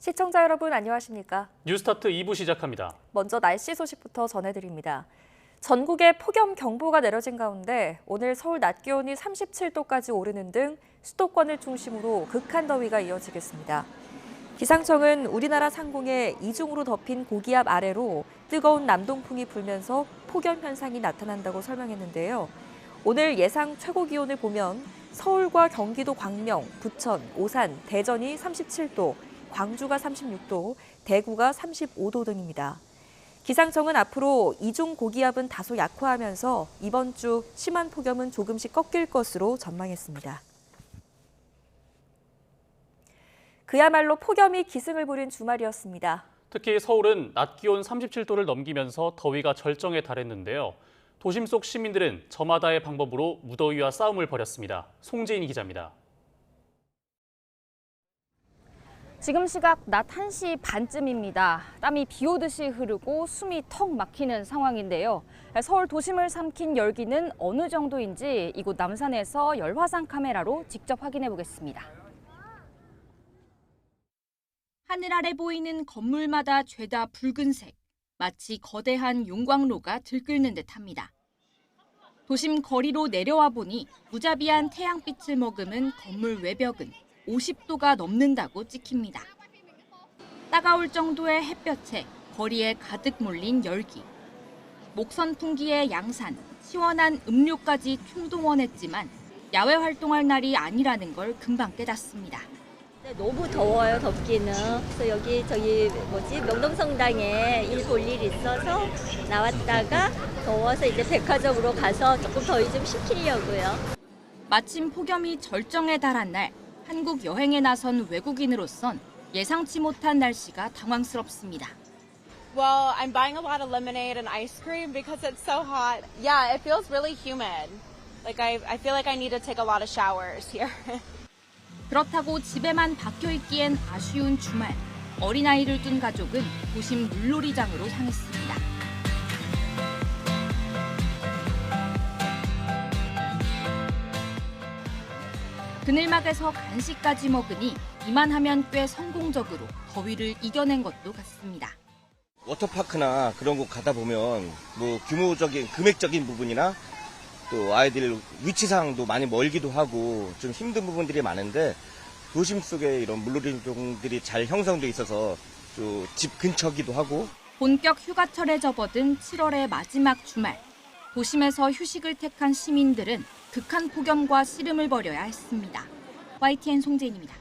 시청자 여러분 안녕하십니까? 뉴스타트 2부 시작합니다. 먼저 날씨 소식부터 전해드립니다. 전국에 폭염경보가 내려진 가운데 오늘 서울 낮 기온이 37도까지 오르는 등 수도권을 중심으로 극한 더위가 이어지겠습니다. 기상청은 우리나라 상공에 이중으로 덮인 고기압 아래로 뜨거운 남동풍이 불면서 폭염 현상이 나타난다고 설명했는데요. 오늘 예상 최고 기온을 보면 서울과 경기도 광명, 부천, 오산, 대전이 37도, 광주가 36도, 대구가 35도 등입니다. 기상청은 앞으로 이중 고기압은 다소 약화하면서 이번 주 심한 폭염은 조금씩 꺾일 것으로 전망했습니다. 그야말로 폭염이 기승을 부린 주말이었습니다. 특히 서울은 낮 기온 37도를 넘기면서 더위가 절정에 달했는데요. 도심 속 시민들은 저마다의 방법으로 무더위와 싸움을 벌였습니다. 송재인 기자입니다. 지금 시각 낮 1시 반쯤입니다. 땀이 비 오듯이 흐르고 숨이 턱 막히는 상황인데요. 서울 도심을 삼킨 열기는 어느 정도인지 이곳 남산에서 열화상 카메라로 직접 확인해 보겠습니다. 하늘 아래 보이는 건물마다 죄다 붉은색, 마치 거대한 용광로가 들끓는 듯합니다. 도심 거리로 내려와 보니 무자비한 태양빛을 머금은 건물 외벽은 50도가 넘는다고 찍힙니다. 따가울 정도의 햇볕에 거리에 가득 몰린 열기. 목선 풍기의 양산, 시원한 음료까지 충동원했지만 야외 활동할 날이 아니라는 걸 금방 깨닫습니다. 너무 더워요, 덥기는. 그래서 여기 명동성당에 일 볼 일이 있어서 나왔다가 더워서 이제 백화점으로 가서 조금 더위 좀 식히려고요. 마침 폭염이 절정에 달한 날 한국 여행에 나선 외국인으로선 예상치 못한 날씨가 당황스럽습니다. Well, I'm buying a lot of lemonade and ice cream because it's so hot. Yeah, it feels really humid. I feel like I need to take a lot of showers here. 그렇다고 집에만 박혀 있기엔 아쉬운 주말. 어린아이를 둔 가족은 도심 물놀이장으로 향했습니다. 그늘막에서 간식까지 먹으니 이만하면 꽤 성공적으로 더위를 이겨낸 것도 같습니다. 워터파크나 그런 곳 가다 보면 뭐 규모적인 금액적인 부분이나 또 아이들 위치상도 많이 멀기도 하고 좀 힘든 부분들이 많은데 도심 속에 이런 물놀이장들이 잘 형성돼 있어서 또 집 근처기도 하고. 본격 휴가철에 접어든 7월의 마지막 주말. 도심에서 휴식을 택한 시민들은 극한 폭염과 씨름을 벌여야 했습니다. YTN 송재인입니다.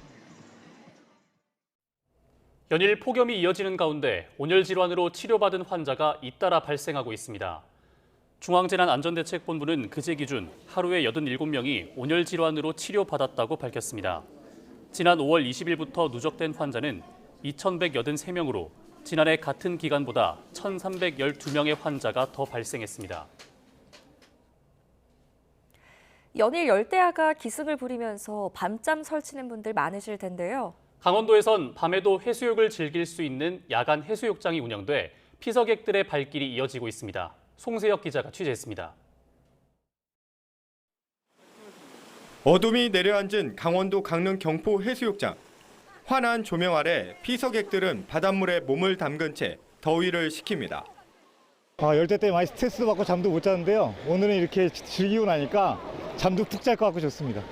연일 폭염이 이어지는 가운데 온열 질환으로 치료받은 환자가 잇따라 발생하고 있습니다. 중앙재난안전대책본부는 그제 기준 하루에 87명이 온열 질환으로 치료받았다고 밝혔습니다. 지난 5월 20일부터 누적된 환자는 2,183명으로 지난해 같은 기간보다 1,312명의 환자가 더 발생했습니다. 연일 열대야가 기승을 부리면서 밤잠 설치는 분들 많으실 텐데요. 강원도에선 밤에도 해수욕을 즐길 수 있는 야간 해수욕장이 운영돼 피서객들의 발길이 이어지고 있습니다. 송세혁 기자가 취재했습니다. 어둠이 내려앉은 강원도 강릉 경포 해수욕장. 환한 조명 아래 피서객들은 바닷물에 몸을 담근 채 더위를 식힙니다. 열대 때문에 많이 스트레스도 받고 잠도 못 자는데요. 오늘은 이렇게 즐기고 나니까 잠도 푹 잘 것 같고 좋습니다.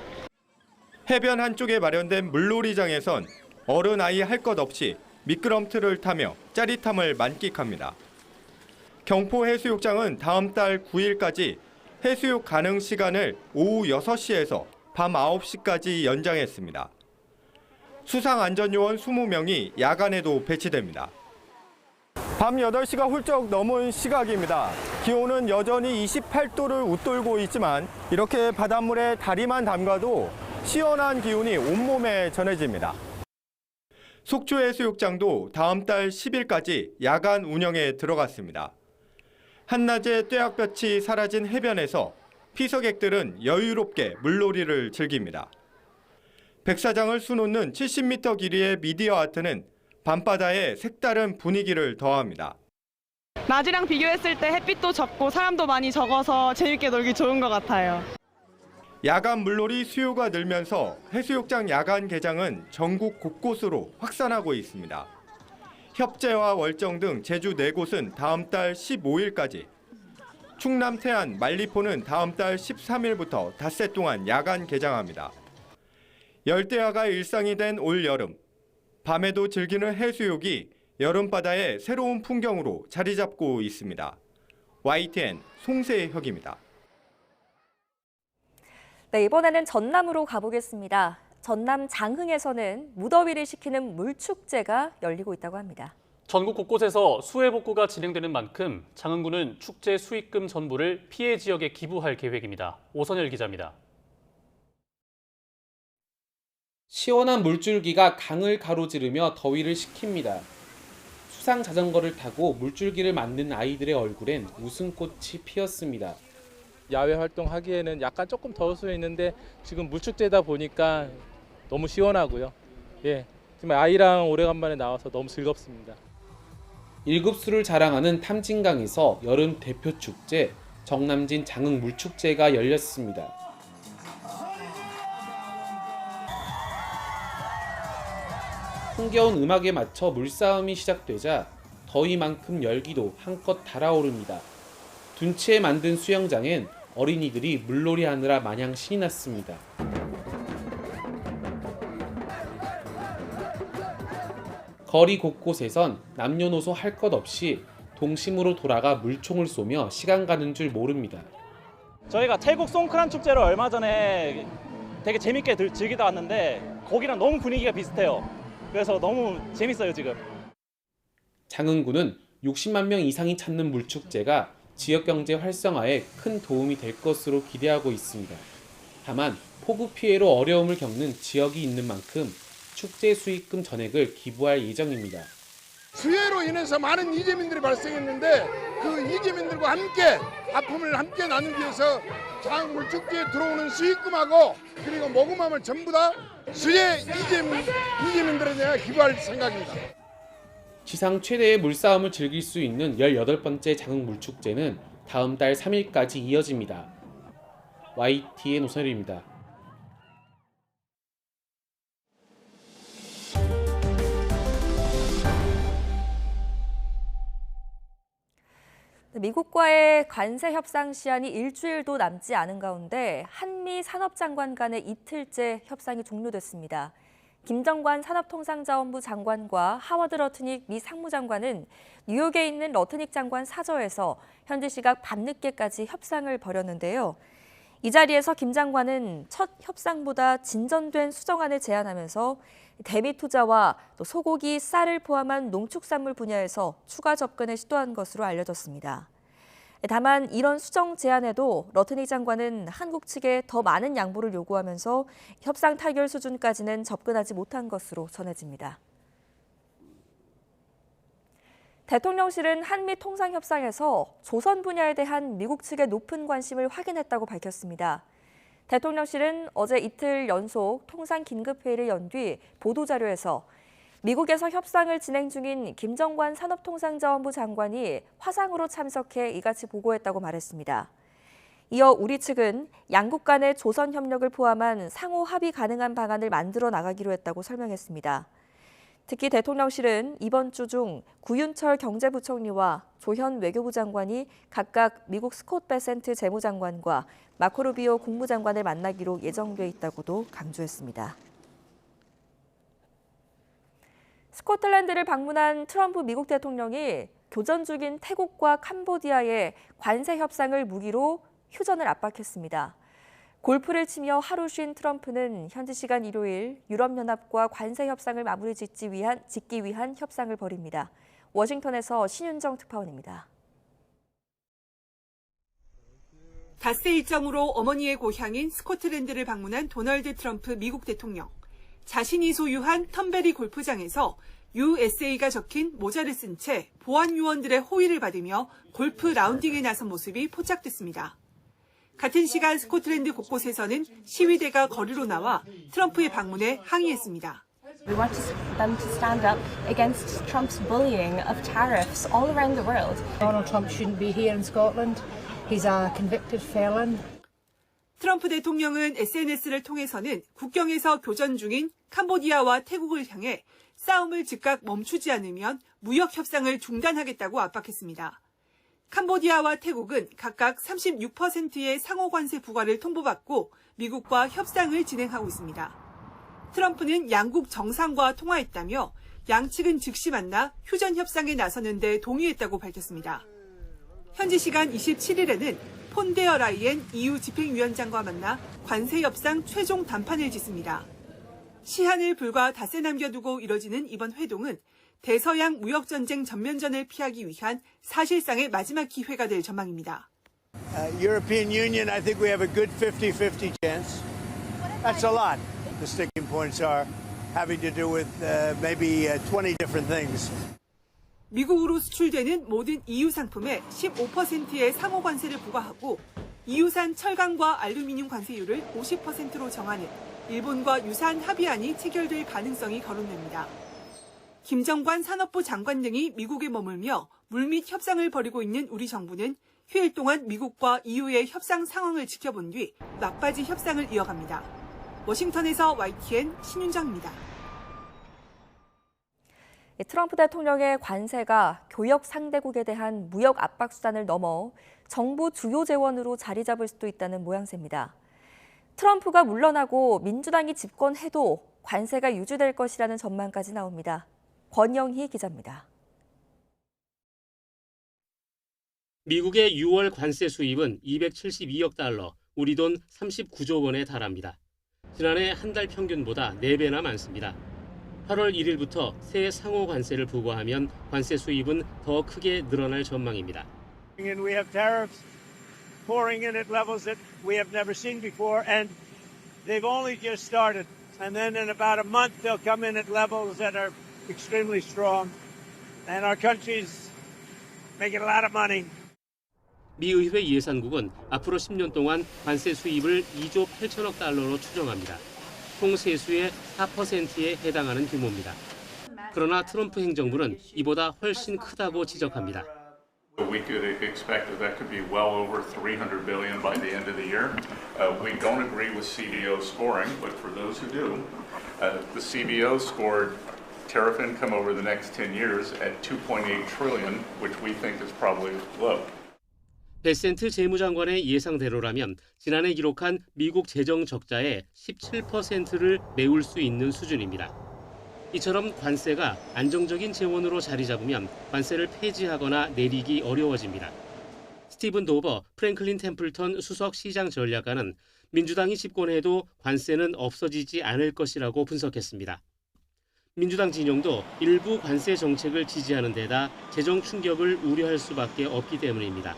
해변 한쪽에 마련된 물놀이장에선 어른 아이 할 것 없이 미끄럼틀을 타며 짜릿함을 만끽합니다. 경포 해수욕장은 다음 달 9일까지 해수욕 가능 시간을 오후 6시에서 밤 9시까지 연장했습니다. 수상안전요원 20명이 야간에도 배치됩니다. 밤 8시가 훌쩍 넘은 시각입니다. 기온은 여전히 28도를 웃돌고 있지만 이렇게 바닷물에 다리만 담가도 시원한 기운이 온몸에 전해집니다. 속초해수욕장도 다음 달 10일까지 야간 운영에 들어갔습니다. 한낮에 뙤약볕이 사라진 해변에서 피서객들은 여유롭게 물놀이를 즐깁니다. 백사장을 수놓는 70m 길이의 미디어 아트는 밤바다에 색다른 분위기를 더합니다. 낮이랑 비교했을 때 햇빛도 적고 사람도 많이 적어서 재밌게 놀기 좋은 것 같아요. 야간 물놀이 수요가 늘면서 해수욕장 야간 개장은 전국 곳곳으로 확산하고 있습니다. 협재와 월정 등 제주 4곳은 다음 달 15일까지, 충남 태안, 말리포는 다음 달 13일부터 닷새 동안 야간 개장합니다. 열대야가 일상이 된 올 여름, 밤에도 즐기는 해수욕이 여름바다의 새로운 풍경으로 자리 잡고 있습니다. YTN 송세혁입니다. 네, 이번에는 전남으로 가보겠습니다. 전남 장흥에서는 무더위를 식히는 물축제가 열리고 있다고 합니다. 전국 곳곳에서 수해 복구가 진행되는 만큼 장흥군은 축제 수익금 전부를 피해 지역에 기부할 계획입니다. 오선열 기자입니다. 시원한 물줄기가 강을 가로지르며 더위를 식힙니다. 수상 자전거를 타고 물줄기를 만든 아이들의 얼굴엔 웃음꽃이 피었습니다. 야외 활동하기에는 약간 조금 더울 수 있는데 지금 물축제다 보니까 너무 시원하고요. 예, 지금 아이랑 오래간만에 나와서 너무 즐겁습니다. 일급수를 자랑하는 탐진강에서 여름 대표 축제 정남진 장흥 물축제가 열렸습니다. 흥겨운 음악에 맞춰 물싸움이 시작되자 더위만큼 열기도 한껏 달아오릅니다. 둔치에 만든 수영장엔 어린이들이 물놀이 하느라 마냥 신이 났습니다. 거리 곳곳에선 남녀노소 할 것 없이 동심으로 돌아가 물총을 쏘며 시간 가는 줄 모릅니다. 저희가 태국 송크란 축제를 얼마 전에 되게 재밌게 즐기다 왔는데 거기랑 너무 분위기가 비슷해요. 그래서 너무 재밌어요, 지금. 장흥군은 60만 명 이상이 찾는 물축제가 지역경제 활성화에 큰 도움이 될 것으로 기대하고 있습니다. 다만 폭우 피해로 어려움을 겪는 지역이 있는 만큼 축제 수익금 전액을 기부할 예정입니다. 수해로 인해서 많은 이재민들이 발생했는데 그 이재민들과 함께 아픔을 함께 나누기 위해서 장흥 물축제에 들어오는 수익금하고 그리고 모금함을 전부 다 수해 이재민들에 대해 기부할 생각입니다. 지상 최대의 물싸움을 즐길 수 있는 18번째 장흥 물축제는 다음 달 3일까지 이어집니다. YTN 오선일입니다. 미국과의 관세 협상 시한이 일주일도 남지 않은 가운데 한미 산업장관 간의 이틀째 협상이 종료됐습니다. 김정관 산업통상자원부 장관과 하워드 러트닉 미 상무장관은 뉴욕에 있는 러트닉 장관 사저에서 현지 시각 밤늦게까지 협상을 벌였는데요. 이 자리에서 김 장관은 첫 협상보다 진전된 수정안을 제안하면서 대미 투자와 또 소고기, 쌀을 포함한 농축산물 분야에서 추가 접근을 시도한 것으로 알려졌습니다. 다만 이런 수정 제안에도 러트닉 장관은 한국 측에 더 많은 양보를 요구하면서 협상 타결 수준까지는 접근하지 못한 것으로 전해집니다. 대통령실은 한미 통상협상에서 조선 분야에 대한 미국 측의 높은 관심을 확인했다고 밝혔습니다. 대통령실은 어제 이틀 연속 통상 긴급회의를 연 뒤 보도자료에서 미국에서 협상을 진행 중인 김정관 산업통상자원부 장관이 화상으로 참석해 이같이 보고했다고 말했습니다. 이어 우리 측은 양국 간의 조선 협력을 포함한 상호 합의 가능한 방안을 만들어 나가기로 했다고 설명했습니다. 특히 대통령실은 이번 주 중 구윤철 경제부총리와 조현 외교부 장관이 각각 미국 스콧 베센트 재무장관과 마코 루비오 국무장관을 만나기로 예정돼 있다고도 강조했습니다. 스코틀랜드를 방문한 트럼프 미국 대통령이 교전 중인 태국과 캄보디아의 관세 협상을 무기로 휴전을 압박했습니다. 골프를 치며 하루 쉰 트럼프는 현지 시간 일요일 유럽연합과 관세 협상을 마무리 짓기 위한 협상을 벌입니다. 워싱턴에서 신윤정 특파원입니다. 닷새 일정으로 어머니의 고향인 스코틀랜드를 방문한 도널드 트럼프 미국 대통령. 자신이 소유한 턴베리 골프장에서 USA가 적힌 모자를 쓴 채 보안 요원들의 호의를 받으며 골프 라운딩에 나선 모습이 포착됐습니다. 같은 시간 스코틀랜드 곳곳에서는 시위대가 거리로 나와 트럼프의 방문에 항의했습니다. We want them to stand up against Trump's bullying of tariffs all around the world. Donald Trump shouldn't be here in Scotland. He's a convicted felon. 트럼프 대통령은 SNS를 통해서는 국경에서 교전 중인 캄보디아와 태국을 향해 싸움을 즉각 멈추지 않으면 무역 협상을 중단하겠다고 압박했습니다. 캄보디아와 태국은 각각 36%의 상호 관세 부과를 통보받고 미국과 협상을 진행하고 있습니다. 트럼프는 양국 정상과 통화했다며 양측은 즉시 만나 휴전 협상에 나서는 데 동의했다고 밝혔습니다. 현지 시간 27일에는 폰데어 라이엔 EU 집행위원장과 만나 관세 협상 최종 담판을 짓습니다. 시한을 불과 닷새 남겨두고 이뤄지는 이번 회동은 대서양 무역전쟁 전면전을 피하기 위한 사실상의 마지막 기회가 될 전망입니다. European Union, I think we have a good 50-50 chance. That's a lot. The sticking points are having to do with maybe 20 different things. 미국으로 수출되는 모든 EU 상품에 15%의 상호 관세를 부과하고 EU산 철강과 알루미늄 관세율을 50%로 정하는 일본과 유사한 합의안이 체결될 가능성이 거론됩니다. 김정관 산업부 장관 등이 미국에 머물며 물밑 협상을 벌이고 있는 우리 정부는 휴일 동안 미국과 EU의 협상 상황을 지켜본 뒤 막바지 협상을 이어갑니다. 워싱턴에서 YTN 신윤정입니다. 트럼프 대통령의 관세가 교역 상대국에 대한 무역 압박 수단을 넘어 정부 주요 재원으로 자리 잡을 수도 있다는 모양새입니다. 트럼프가 물러나고 민주당이 집권해도 관세가 유지될 것이라는 전망까지 나옵니다. 권영희 기자입니다. 미국의 6월 관세 수입은 272억 달러, 우리 돈 39조 원에 달합니다. 지난해 한 달 평균보다 4배나 많습니다. 8월 1일부터 새 상호 관세를 부과하면 관세 수입은 더 크게 늘어날 전망입니다. And we have tariffs pouring in at levels that we have never seen before, and they've only just started. And then in about a month, they'll come in at levels that are extremely strong, and our country's making a lot of money. 미 의회 예산국은 앞으로 10년 동안 관세 수입을 2조 8천억 달러로 추정합니다. 총 세수의 4%에 해당하는 규모입니다. 그러나 트럼프 행정부는 이보다 훨씬 크다고 지적합니다. We could expect that could be well over $300 billion by the end of the year. We don't agree with CBO scoring, but for those who do, the CBO scored tariff income over the next 10 years at $2.8 trillion, which we think is probably low. 베센트 재무장관의 예상대로라면 지난해 기록한 미국 재정 적자의 17%를 메울 수 있는 수준입니다. 이처럼 관세가 안정적인 재원으로 자리 잡으면 관세를 폐지하거나 내리기 어려워집니다. 스티븐 도버, 프랭클린 템플턴 수석 시장 전략가는 민주당이 집권해도 관세는 없어지지 않을 것이라고 분석했습니다. 민주당 진영도 일부 관세 정책을 지지하는 데다 재정 충격을 우려할 수밖에 없기 때문입니다.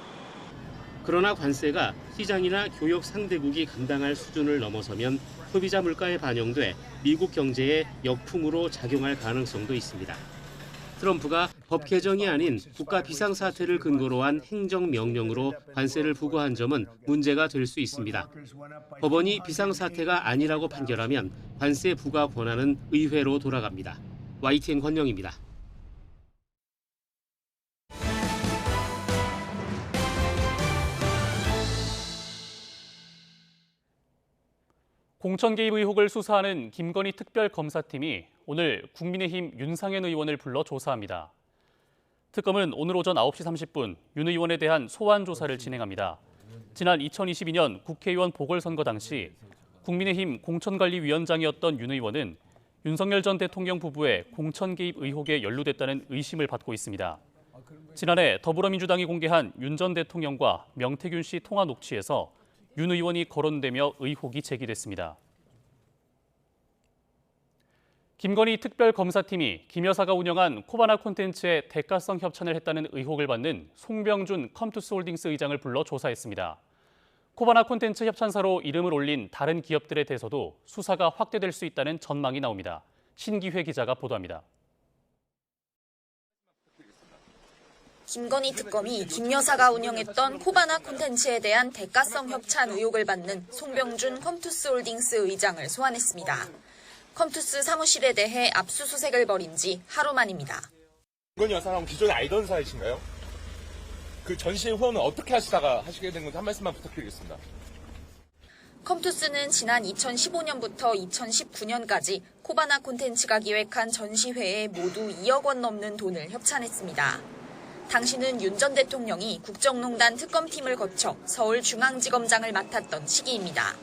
그러나 관세가 시장이나 교역 상대국이 감당할 수준을 넘어서면 소비자 물가에 반영돼 미국 경제에 역풍으로 작용할 가능성도 있습니다. 트럼프가 법 개정이 아닌 국가 비상사태를 근거로 한 행정명령으로 관세를 부과한 점은 문제가 될 수 있습니다. 법원이 비상사태가 아니라고 판결하면 관세 부과 권한은 의회로 돌아갑니다. YTN 권영입니다. 공천 개입 의혹을 수사하는 김건희 특별검사팀이 오늘 국민의힘 윤상현 의원을 불러 조사합니다. 특검은 오늘 오전 9시 30분 윤 의원에 대한 소환 조사를 진행합니다. 지난 2022년 국회의원 보궐선거 당시 국민의힘 공천관리위원장이었던 윤 의원은 윤석열 전 대통령 부부의 공천 개입 의혹에 연루됐다는 의심을 받고 있습니다. 지난해 더불어민주당이 공개한 윤 전 대통령과 명태균 씨 통화 녹취에서 윤 의원이 거론되며 의혹이 제기됐습니다. 김건희 특별검사팀이 김 여사가 운영한 코바나 콘텐츠에 대가성 협찬을 했다는 의혹을 받는 송병준 컴투스홀딩스 의장을 불러 조사했습니다. 코바나 콘텐츠 협찬사로 이름을 올린 다른 기업들에 대해서도 수사가 확대될 수 있다는 전망이 나옵니다. 신기회 기자가 보도합니다. 김건희 특검이 김 여사가 운영했던 코바나 콘텐츠에 대한 대가성 협찬 의혹을 받는 송병준 컴투스홀딩스 의장을 소환했습니다. 컴투스 사무실에 대해 압수수색을 벌인 지 하루 만입니다. 김건희 여사랑 기존에 알던 사이신가요? 그 전시회 후원은 어떻게 하시다가 하시게 된 건지 한 말씀만 부탁드리겠습니다. 컴투스는 지난 2015년부터 2019년까지 코바나 콘텐츠가 기획한 전시회에 모두 2억 원 넘는 돈을 협찬했습니다. 당시는 윤 전 대통령이 국정농단 특검팀을 거쳐 서울중앙지검장을 맡았던 시기입니다.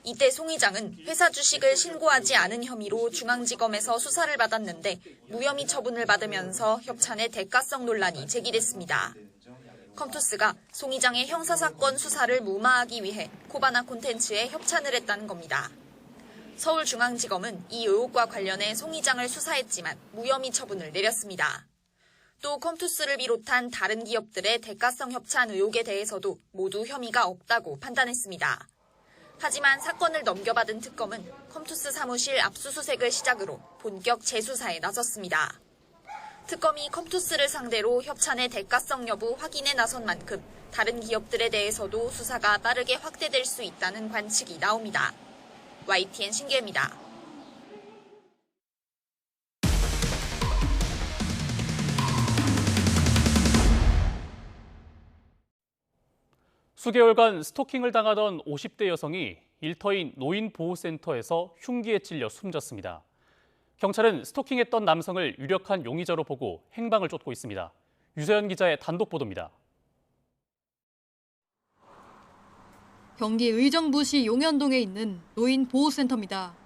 이때 송 의장은 회사 주식을 신고하지 않은 혐의로 중앙지검에서 수사를 받았는데 무혐의 처분을 받으면서 협찬의 대가성 논란이 제기됐습니다. 컴투스가 송 의장의 형사사건 수사를 무마하기 위해 코바나 콘텐츠에 협찬을 했다는 겁니다. 서울중앙지검은 이 의혹과 관련해 송 의장을 수사했지만 무혐의 처분을 내렸습니다. 또 컴투스를 비롯한 다른 기업들의 대가성 협찬 의혹에 대해서도 모두 혐의가 없다고 판단했습니다. 하지만 사건을 넘겨받은 특검은 컴투스 사무실 압수수색을 시작으로 본격 재수사에 나섰습니다. 특검이 컴투스를 상대로 협찬의 대가성 여부 확인에 나선 만큼 다른 기업들에 대해서도 수사가 빠르게 확대될 수 있다는 관측이 나옵니다. YTN 신기혜입니다. 수개월간 스토킹을 당하던 50대 여성이 일터인 노인보호센터에서 흉기에 찔려 숨졌습니다. 경찰은 스토킹했던 남성을 유력한 용의자로 보고 행방을 쫓고 있습니다. 유서연 기자의 단독 보도입니다. 경기 의정부시 용현동에 있는 노인보호센터입니다.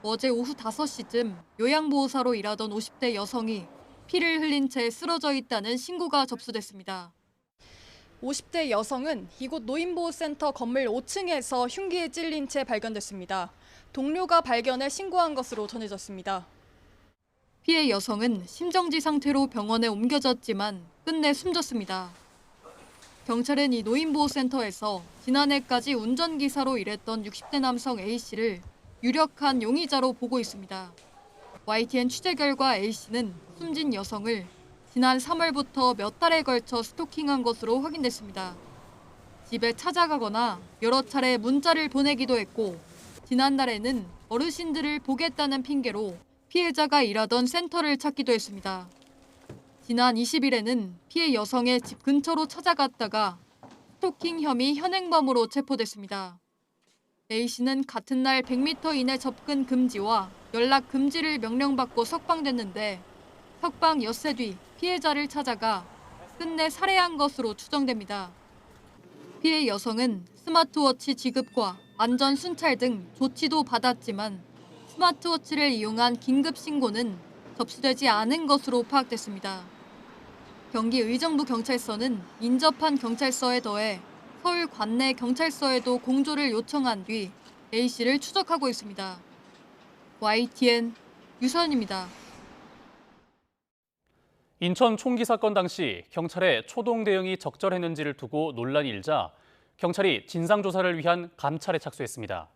어제 오후 5시쯤 요양보호사로 일하던 50대 여성이 피를 흘린 채 쓰러져 있다는 신고가 접수됐습니다. 50대 여성은 이곳 노인보호센터 건물 5층에서 흉기에 찔린 채 발견됐습니다. 동료가 발견해 신고한 것으로 전해졌습니다. 피해 여성은 심정지 상태로 병원에 옮겨졌지만 끝내 숨졌습니다. 경찰은 이 노인보호센터에서 지난해까지 운전기사로 일했던 60대 남성 A씨를 유력한 용의자로 보고 있습니다. YTN 취재 결과 A씨는 숨진 여성을 지난 3월부터 몇 달에 걸쳐 스토킹한 것으로 확인됐습니다. 집에 찾아가거나 여러 차례 문자를 보내기도 했고 지난달에는 어르신들을 보겠다는 핑계로 피해자가 일하던 센터를 찾기도 했습니다. 지난 20일에는 피해 여성의 집 근처로 찾아갔다가 스토킹 혐의 현행범으로 체포됐습니다. A씨는 같은 날 100m 이내 접근 금지와 연락 금지를 명령받고 석방됐는데 석방 엿새 뒤 피해자를 찾아가 끝내 살해한 것으로 추정됩니다. 피해 여성은 스마트워치 지급과 안전 순찰 등 조치도 받았지만 스마트워치를 이용한 긴급 신고는 접수되지 않은 것으로 파악됐습니다. 경기 의정부 경찰서는 인접한 경찰서에 더해 서울 관내 경찰서에도 공조를 요청한 뒤 A씨를 추적하고 있습니다. YTN 유선입니다. 인천 총기 사건 당시 경찰의 초동 대응이 적절했는지를 두고 논란이 일자 경찰이 진상조사를 위한 감찰에 착수했습니다.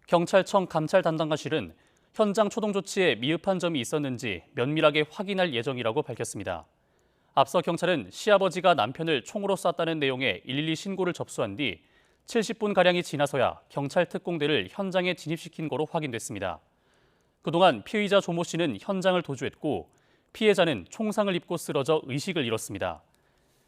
경찰청 감찰 담당관실은 현장 초동 조치에 미흡한 점이 있었는지 면밀하게 확인할 예정이라고 밝혔습니다. 앞서 경찰은 시아버지가 남편을 총으로 쐈다는 내용의 112 신고를 접수한 뒤 70분가량이 지나서야 경찰 특공대를 현장에 진입시킨 거로 확인됐습니다. 그동안 피의자 조모 씨는 현장을 도주했고 피해자는 총상을 입고 쓰러져 의식을 잃었습니다.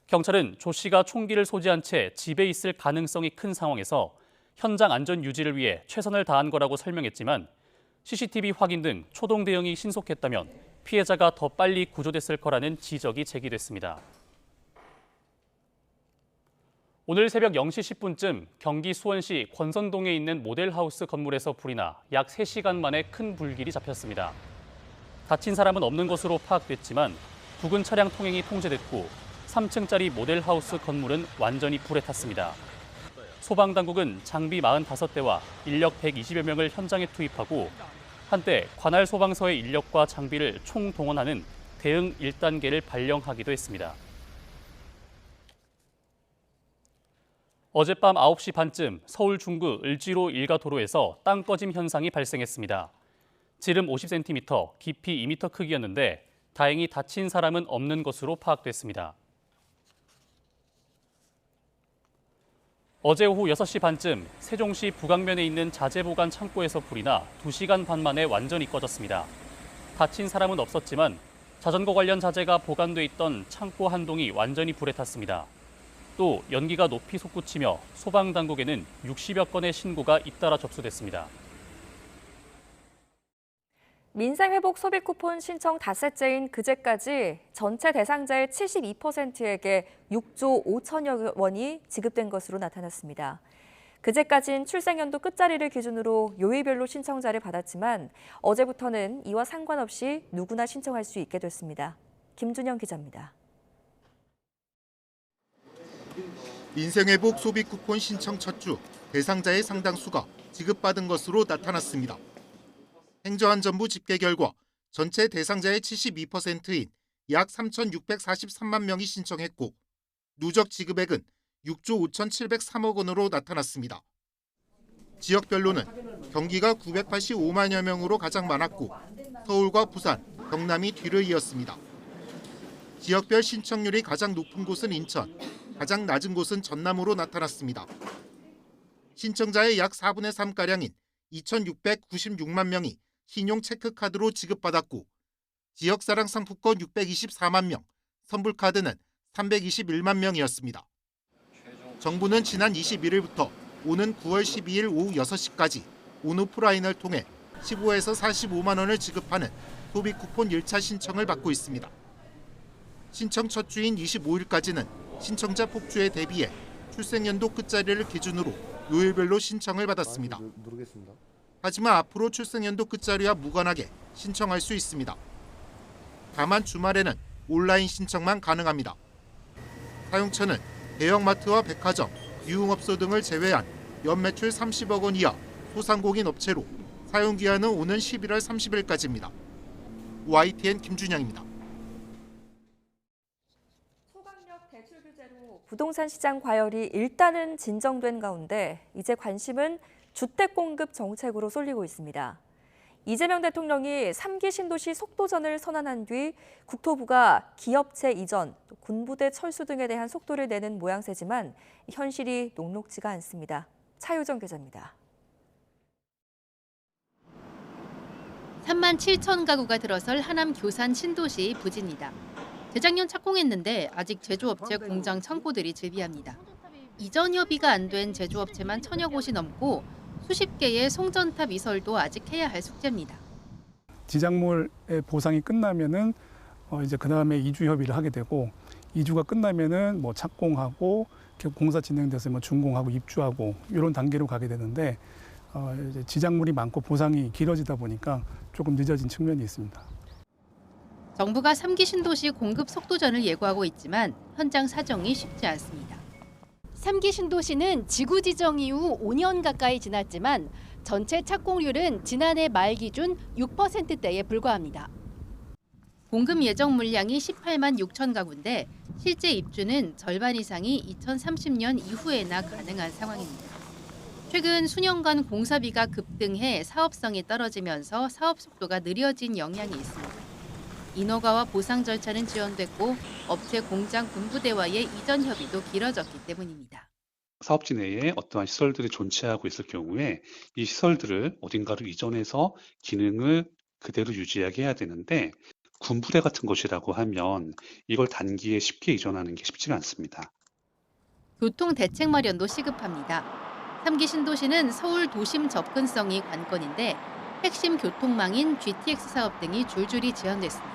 경찰은 조 씨가 총기를 소지한 채 집에 있을 가능성이 큰 상황에서 현장 안전 유지를 위해 최선을 다한 거라고 설명했지만 CCTV 확인 등 초동 대응이 신속했다면 피해자가 더 빨리 구조됐을 거라는 지적이 제기됐습니다. 오늘 새벽 0시 10분쯤 경기 수원시 권선동에 있는 모델하우스 건물에서 불이 나 약 3시간 만에 큰 불길이 잡혔습니다. 다친 사람은 없는 것으로 파악됐지만 부근 차량 통행이 통제됐고 3층짜리 모델하우스 건물은 완전히 불에 탔습니다. 소방당국은 장비 45대와 인력 120여 명을 현장에 투입하고 한때 관할 소방서의 인력과 장비를 총동원하는 대응 1단계를 발령하기도 했습니다. 어젯밤 9시 반쯤 서울 중구 을지로 일가 도로에서 땅 꺼짐 현상이 발생했습니다. 지름 50cm, 깊이 2m 크기였는데 다행히 다친 사람은 없는 것으로 파악됐습니다. 어제 오후 6시 반쯤 세종시 북앙면에 있는 자재보관 창고에서 불이 나 2시간 반 만에 완전히 꺼졌습니다. 다친 사람은 없었지만 자전거 관련 자재가 보관돼 있던 창고 한 동이 완전히 불에 탔습니다. 또 연기가 높이 솟구치며 소방당국에는 60여 건의 신고가 잇따라 접수됐습니다. 민생회복 소비 쿠폰 신청 닷새째인 그제까지 전체 대상자의 72%에게 6조 5천여 원이 지급된 것으로 나타났습니다. 그제까진 출생연도 끝자리를 기준으로 요일별로 신청자를 받았지만 어제부터는 이와 상관없이 누구나 신청할 수 있게 됐습니다. 김준영 기자입니다. 민생회복 소비 쿠폰 신청 첫 주 대상자의 상당수가 지급받은 것으로 나타났습니다. 행정안전부 집계 결과 전체 대상자의 72%인 약 3,643만 명이 신청했고 누적 지급액은 6조 5,703억 원으로 나타났습니다. 지역별로는 경기가 985만여 명으로 가장 많았고 서울과 부산, 경남이 뒤를 이었습니다. 지역별 신청률이 가장 높은 곳은 인천, 가장 낮은 곳은 전남으로 나타났습니다. 신청자의 약 4분의 3가량인 2,696만 명이 신용 체크카드로 지급받았고 지역사랑 상품권 624만 명, 선불카드는 321만 명이었습니다. 정부는 지난 21일부터 오는 9월 12일 오후 6시까지 온오프라인을 통해 15에서 45만 원을 지급하는 소비 쿠폰 1차 신청을 받고 있습니다. 신청 첫 주인 25일까지는 신청자 폭주에 대비해 출생연도 끝자리를 기준으로 요일별로 신청을 받았습니다. 하지만 앞으로 출생연도 끝자리와 무관하게 신청할 수 있습니다. 다만 주말에는 온라인 신청만 가능합니다. 사용처는 대형마트와 백화점, 유흥업소 등을 제외한 연매출 30억 원 이하 소상공인 업체로 사용기한은 오는 11월 30일까지입니다. YTN 김준영입니다. 소강력 대출 규제로 부동산 시장 과열이 일단은 진정된 가운데 이제 관심은 주택 공급 정책으로 쏠리고 있습니다. 이재명 대통령이 3기 신도시 속도전을 선언한 뒤 국토부가 기업체 이전, 군부대 철수 등에 대한 속도를 내는 모양새지만 현실이 녹록지가 않습니다. 차유정 기자입니다. 3만 7천 가구가 들어설 하남 교산 신도시 부지입니다. 재작년 착공했는데 아직 제조업체 공장 창고들이 즐비합니다. 이전 협의가 안 된 제조업체만 1000여 곳이 넘고 수십 개의 송전탑 이설도 아직 해야 할 숙제입니다. 지작물의 보상이 끝나면은 이제 그 다음에 이주 협의를 하게 되고 이주가 끝나면은 뭐 착공하고 공사 진행돼서 뭐 준공하고 입주하고 이런 단계로 가게 되는데 이제 지작물이 많고 보상이 길어지다 보니까 조금 늦어진 측면이 있습니다. 정부가 3기 신도시 공급 속도전을 예고하고 있지만 현장 사정이 쉽지 않습니다. 3기 신도시는 지구 지정 이후 5년 가까이 지났지만 전체 착공률은 지난해 말 기준 6%대에 불과합니다. 공급 예정 물량이 18만 6천 가구인데 실제 입주는 절반 이상이 2030년 이후에나 가능한 상황입니다. 최근 수년간 공사비가 급등해 사업성이 떨어지면서 사업 속도가 느려진 영향이 있습니다. 인허가와 보상 절차는 지연됐고 업체 공장 군부대와의 이전 협의도 길어졌기 때문입니다. 사업지 내에 어떠한 시설들이 존재하고 있을 경우에 이 시설들을 어딘가로 이전해서 기능을 그대로 유지하게 해야 되는데 군부대 같은 것이라고 하면 이걸 단기에 쉽게 이전하는 게 쉽지가 않습니다. 교통 대책 마련도 시급합니다. 3기 신도시는 서울 도심 접근성이 관건인데 핵심 교통망인 GTX 사업 등이 줄줄이 지연됐습니다.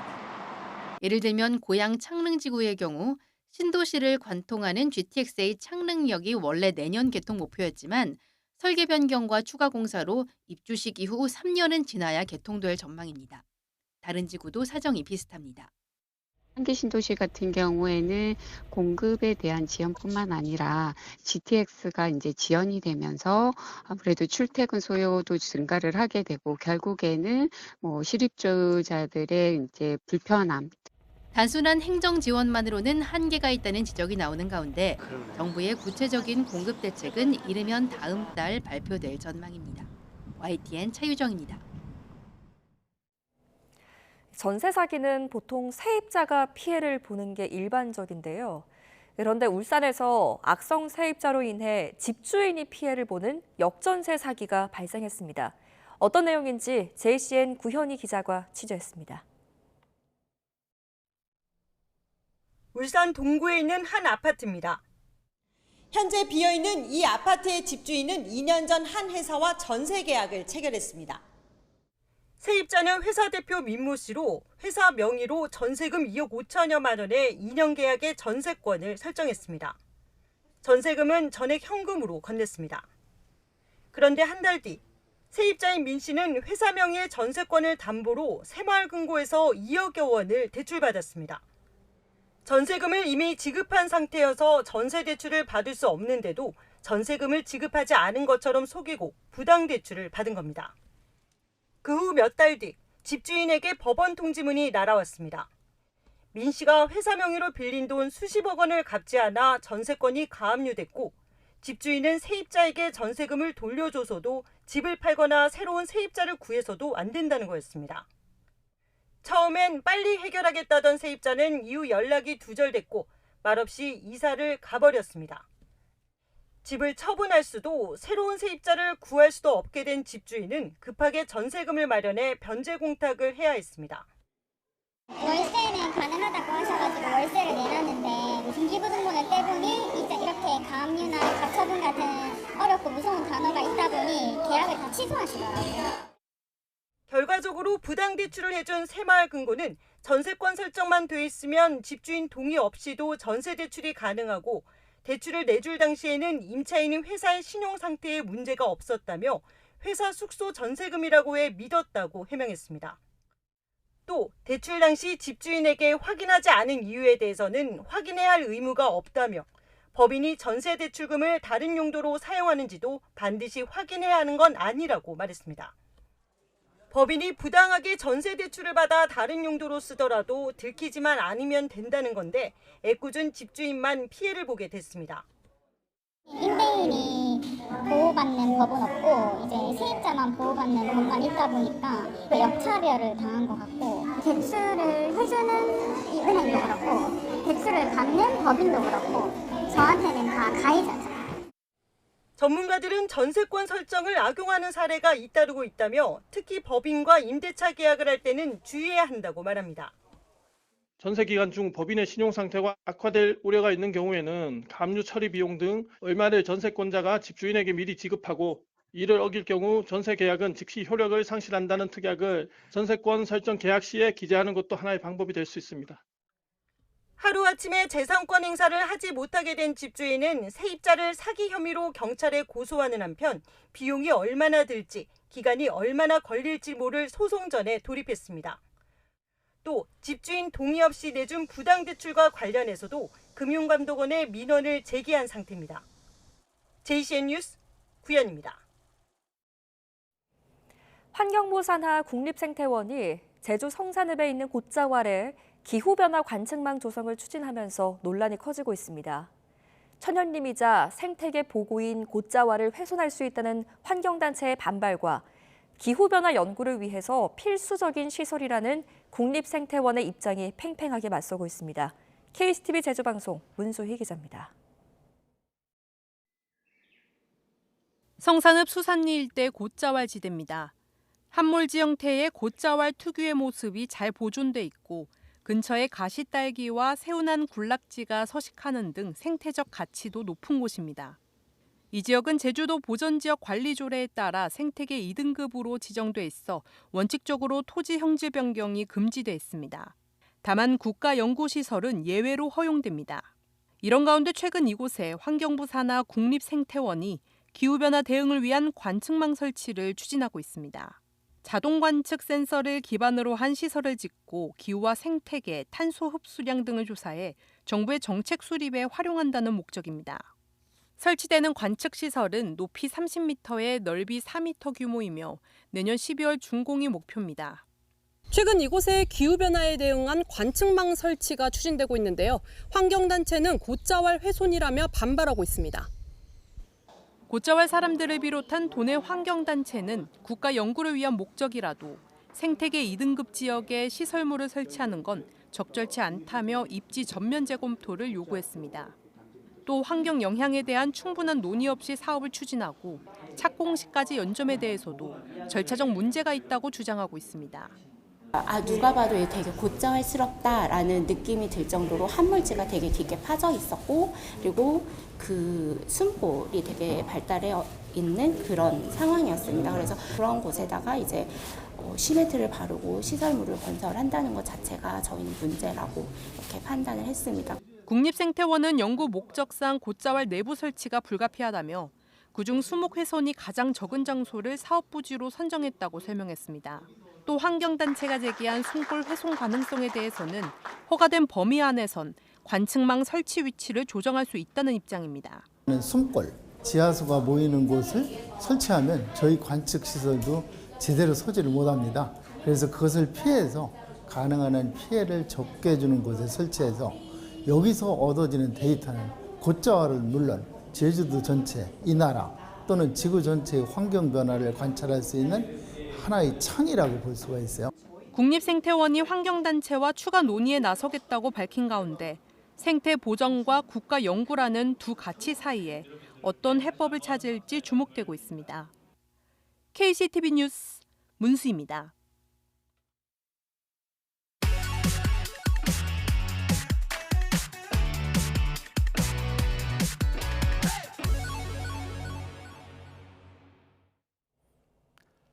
예를 들면 고양 창릉지구의 경우 신도시를 관통하는 GTX의 창릉역이 원래 내년 개통 목표였지만 설계 변경과 추가 공사로 입주식 이후 3년은 지나야 개통될 전망입니다. 다른 지구도 사정이 비슷합니다. 3기 신도시 같은 경우에는 공급에 대한 지연뿐만 아니라 GTX가 이제 지연이 되면서 아무래도 출퇴근 소요도 증가를 하게 되고 결국에는 뭐 실입주자들의 이제 불편함. 단순한 행정 지원만으로는 한계가 있다는 지적이 나오는 가운데 정부의 구체적인 공급 대책은 이르면 다음 달 발표될 전망입니다. YTN 차유정입니다. 전세 사기는 보통 세입자가 피해를 보는 게 일반적인데요. 그런데 울산에서 악성 세입자로 인해 집주인이 피해를 보는 역전세 사기가 발생했습니다. 어떤 내용인지 JCN 구현희 기자가 취재했습니다. 울산 동구에 있는 한 아파트입니다. 현재 비어있는 이 아파트의 집주인은 2년 전 한 회사와 전세 계약을 체결했습니다. 세입자는 회사 대표 민모 씨로 회사 명의로 전세금 2억 5천여만 원의 2년 계약의 전세권을 설정했습니다. 전세금은 전액 현금으로 건넸습니다. 그런데 한 달 뒤 세입자인 민 씨는 회사 명의의 전세권을 담보로 새마을금고에서 2억여 원을 대출받았습니다. 전세금을 이미 지급한 상태여서 전세 대출을 받을 수 없는데도 전세금을 지급하지 않은 것처럼 속이고 부당 대출을 받은 겁니다. 그 후 몇 달 뒤 집주인에게 법원 통지문이 날아왔습니다. 민 씨가 회사 명의로 빌린 돈 수십억 원을 갚지 않아 전세권이 가압류됐고 집주인은 세입자에게 전세금을 돌려줘서도 집을 팔거나 새로운 세입자를 구해서도 안 된다는 거였습니다. 처음엔 빨리 해결하겠다던 세입자는 이후 연락이 두절됐고 말없이 이사를 가버렸습니다. 집을 처분할 수도 새로운 세입자를 구할 수도 없게 된 집주인은 급하게 전세금을 마련해 변제 공탁을 해야 했습니다. 월세는 가능하다고 하셔가지고 월세를 내놨는데 등기부등본을 떼보니 이제 이렇게 가압류나 가처분 같은 어렵고 무서운 단어가 있다 보니 계약을 다 취소하시더라고요. 결과적으로 부당 대출을 해준 새마을금고는 전세권 설정만 돼 있으면 집주인 동의 없이도 전세 대출이 가능하고 대출을 내줄 당시에는 임차인인 회사의 신용 상태에 문제가 없었다며 회사 숙소 전세금이라고 해 믿었다고 해명했습니다. 또 대출 당시 집주인에게 확인하지 않은 이유에 대해서는 확인해야 할 의무가 없다며 법인이 전세 대출금을 다른 용도로 사용하는지도 반드시 확인해야 하는 건 아니라고 말했습니다. 법인이 부당하게 전세 대출을 받아 다른 용도로 쓰더라도 들키지만 않으면 된다는 건데 애꿎은 집주인만 피해를 보게 됐습니다. 임대인이 보호받는 법은 없고 이제 세입자만 보호받는 법만 있다 보니까 역차별을 당한 것 같고 대출을 해주는 이 은행도 그렇고 대출을 받는 법인도 그렇고 저한테는 다 가해자죠. 전문가들은 전세권 설정을 악용하는 사례가 잇따르고 있다며 특히 법인과 임대차 계약을 할 때는 주의해야 한다고 말합니다. 전세 기간 중 법인의 신용 상태가 악화될 우려가 있는 경우에는 가압류 처리 비용 등 얼마를 전세권자가 집주인에게 미리 지급하고 이를 어길 경우 전세 계약은 즉시 효력을 상실한다는 특약을 전세권 설정 계약 시에 기재하는 것도 하나의 방법이 될 수 있습니다. 하루아침에 재산권 행사를 하지 못하게 된 집주인은 세입자를 사기 혐의로 경찰에 고소하는 한편 비용이 얼마나 들지, 기간이 얼마나 걸릴지 모를 소송전에 돌입했습니다. 또 집주인 동의 없이 내준 부당대출과 관련해서도 금융감독원에 민원을 제기한 상태입니다. JCN 뉴스 구현입니다. 환경부 산하 국립생태원이 제주 성산읍에 있는 곶자왈 아래 기후변화 관측망 조성을 추진하면서 논란이 커지고 있습니다. 천연림이자 생태계 보고인 곶자왈을 훼손할 수 있다는 환경단체의 반발과 기후변화 연구를 위해서 필수적인 시설이라는 국립생태원의 입장이 팽팽하게 맞서고 있습니다. KCTV 제주방송 문소희 기자입니다. 성산읍 수산리 일대 곶자왈 지대입니다. 함몰지 형태의 곶자왈 특유의 모습이 잘 보존돼 있고 근처에 가시딸기와 새우난 군락지가 서식하는 등 생태적 가치도 높은 곳입니다. 이 지역은 제주도 보전지역 관리조례에 따라 생태계 2등급으로 지정돼 있어 원칙적으로 토지 형질 변경이 금지돼 있습니다. 다만 국가연구시설은 예외로 허용됩니다. 이런 가운데 최근 이곳에 환경부 산하 국립생태원이 기후변화 대응을 위한 관측망 설치를 추진하고 있습니다. 자동 관측 센서를 기반으로 한 시설을 짓고 기후와 생태계, 탄소 흡수량 등을 조사해 정부의 정책 수립에 활용한다는 목적입니다. 설치되는 관측 시설은 높이 30m에 넓이 4m 규모이며 내년 12월 준공이 목표입니다. 최근 이곳에 기후변화에 대응한 관측망 설치가 추진되고 있는데요. 환경단체는 곶자왈 훼손이라며 반발하고 있습니다. 곶자왈 사람들을 비롯한 도내 환경단체는 국가 연구를 위한 목적이라도 생태계 2등급 지역에 시설물을 설치하는 건 적절치 않다며 입지 전면 재검토를 요구했습니다. 또 환경 영향에 대한 충분한 논의 없이 사업을 추진하고 착공 시까지 연점에 대해서도 절차적 문제가 있다고 주장하고 있습니다. 누가 봐도 되게 곧자왈스럽다라는 느낌이 들 정도로 한물질가 되게 깊게 파져 있었고, 그리고 그 숨볼이 되게 발달해 있는 그런 상황이었습니다. 그래서 그런 곳에다가 이제 시멘트를 바르고 시설물을 건설한다는 것 자체가 저희는 문제라고 이렇게 판단을 했습니다. 국립생태원은 연구 목적상 곧자왈 내부 설치가 불가피하다며 그중 수목 훼손이 가장 적은 장소를 사업 부지로 선정했다고 설명했습니다. 또 환경단체가 제기한 숨골 훼손 가능성에 대해서는 허가된 범위 안에선 관측망 설치 위치를 조정할 수 있다는 입장입니다. 숨골, 지하수가 모이는 곳을 설치하면 저희 관측 시설도 제대로 소지를 못합니다. 그래서 그것을 피해서 가능한 한 피해를 적게 해주는 곳에 설치해서 여기서 얻어지는 데이터는 곧자왈을 물론 제주도 전체, 이 나라 또는 지구 전체의 환경 변화를 관찰할 수 있는 하나의 창이라고 볼 수가 있어요. 국립생태원이 환경단체와 추가 논의에 나서겠다고 밝힌 가운데 생태 보전과 국가 연구라는 두 가치 사이에 어떤 해법을 찾을지 주목되고 있습니다. KCTV 뉴스 문수입니다.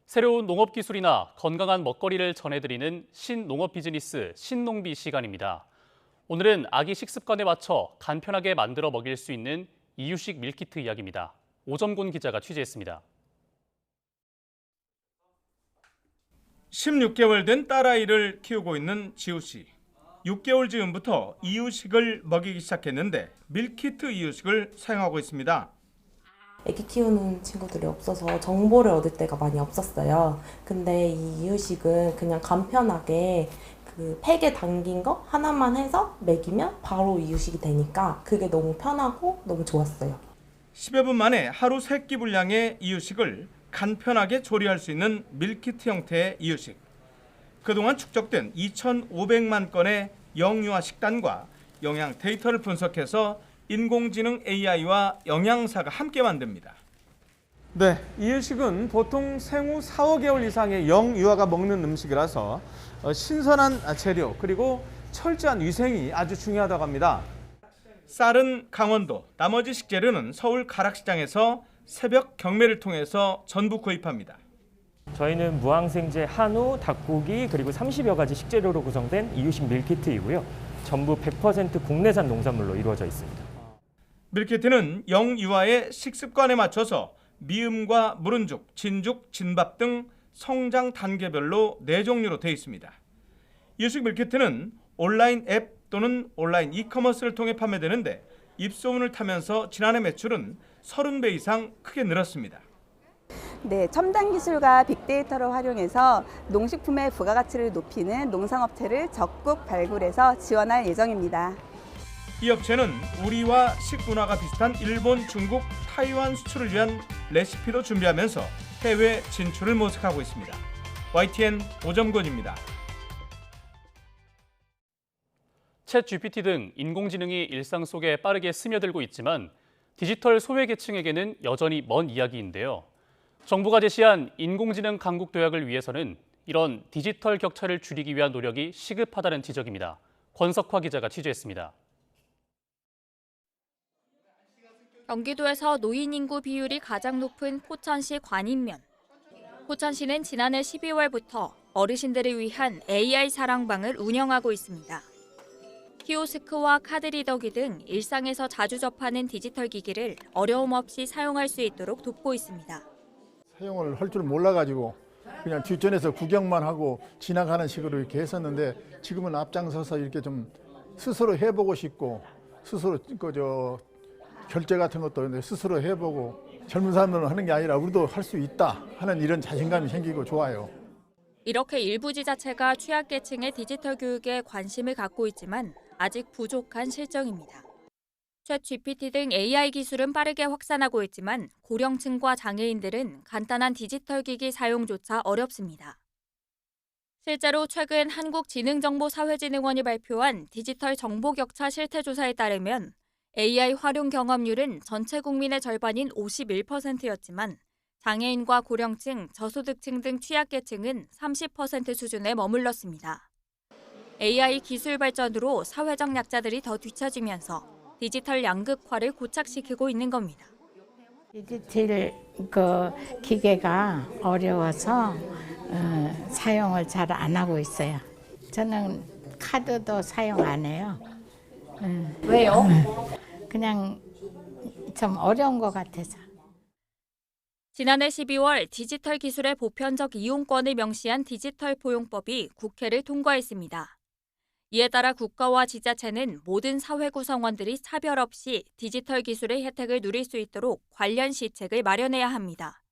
새로운 농업 기술이나 건강한 먹거리를 전해드리는 신농업 비즈니스 신농비 시간입니다. 오늘은 아기 식습관에 맞춰 간편하게 만들어 먹일 수 있는 이유식 밀키트 이야기입니다. 오점곤 기자가 취재했습니다. 16개월 된 딸아이를 키우고 있는 지우 씨. 6개월 즈음부터 이유식을 먹이기 시작했는데 밀키트 이유식을 사용하고 있습니다. 애기 키우는 친구들이 없어서 정보를 얻을 때가 많이 없었어요. 근데 이 이유식은 그냥 간편하게 그 팩에 담긴 거 하나만 해서 먹이면 바로 이유식이 되니까 그게 너무 편하고 너무 좋았어요. 10여 분 만에 하루 3끼 분량의 이유식을 간편하게 조리할 수 있는 밀키트 형태의 이유식. 그동안 축적된 2,500만 건의 영유아 식단과 영양 데이터를 분석해서 인공지능 AI와 영양사가 함께 만듭니다. 네, 이유식은 보통 생후 4~5개월 이상의 영유아가 먹는 음식이라서 신선한 재료 그리고 철저한 위생이 아주 중요하다고 합니다. 쌀은 강원도, 나머지 식재료는 서울 가락시장에서 새벽 경매를 통해서 전부 구입합니다. 저희는 무항생제 한우, 닭고기 그리고 30여 가지 식재료로 구성된 이유식 밀키트이고요. 전부 100% 국내산 농산물로 이루어져 있습니다. 밀키트는 영유아의 식습관에 맞춰서 미음과 무른죽, 진죽, 진밥 등 성장 단계별로 4종류로 되어 있습니다. 이유식 밀키트는 온라인 앱 또는 온라인 이커머스를 통해 판매되는데 입소문을 타면서 지난해 매출은 30배 이상 크게 늘었습니다. 네, 첨단 기술과 빅데이터를 활용해서 농식품의 부가가치를 높이는 농상업체를 적극 발굴해서 지원할 예정입니다. 이 업체는 우리와 식문화가 비슷한 일본, 중국, 타이완 수출을 위한 레시피도 준비하면서 해외 진출을 모색하고 있습니다. YTN 오점곤입니다. 챗 GPT 등 인공지능이 일상 속에 빠르게 스며들고 있지만 디지털 소외계층에게는 여전히 먼 이야기인데요. 정부가 제시한 인공지능 강국 도약을 위해서는 이런 디지털 격차를 줄이기 위한 노력이 시급하다는 지적입니다. 권석화 기자가 취재했습니다. 경기도에서 노인 인구 비율이 가장 높은 포천시 관인면. 포천시는 지난해 12월부터 어르신들을 위한 AI 사랑방을 운영하고 있습니다. 키오스크와 카드리더기 등 일상에서 자주 접하는 디지털 기기를 어려움 없이 사용할 수 있도록 돕고 있습니다. 사용을 할 줄 몰라가지고 그냥 뒷전에서 구경만 하고 지나가는 식으로 이렇게 했었는데 지금은 앞장서서 이렇게 좀 스스로 해보고 싶고 스스로 결제 같은 것도 스스로 해보고 젊은 사람들은 하는 게 아니라 우리도 할 수 있다 하는 이런 자신감이 생기고 좋아요. 이렇게 일부 지자체가 취약계층의 디지털 교육에 관심을 갖고 있지만 아직 부족한 실정입니다. 챗 GPT 등 AI 기술은 빠르게 확산하고 있지만 고령층과 장애인들은 간단한 디지털 기기 사용조차 어렵습니다. 실제로 최근 한국지능정보사회진흥원이 발표한 디지털 정보격차 실태조사에 따르면 AI 활용 경험률은 전체 국민의 절반인 51%였지만 장애인과 고령층, 저소득층 등 취약계층은 30% 수준에 머물렀습니다. AI 기술 발전으로 사회적 약자들이 더 뒤처지면서 디지털 양극화를 고착시키고 있는 겁니다. 디지털 기계가 어려워서 사용을 잘 안 하고 있어요. 저는 카드도 사용 안 해요. 왜요? 그냥 좀 어려운 것 같아서. 지난해 12월 디지털 기술의 보편적 이용권을 명시한 디지털 포용법이 국회를 통과했습니다. 이에 따라 국가와 지자체는 모든 사회 구성원들이 차별 없이 디지털 기술의 혜택을 누릴 수 있도록 관련 시책을 마련해야 합니다.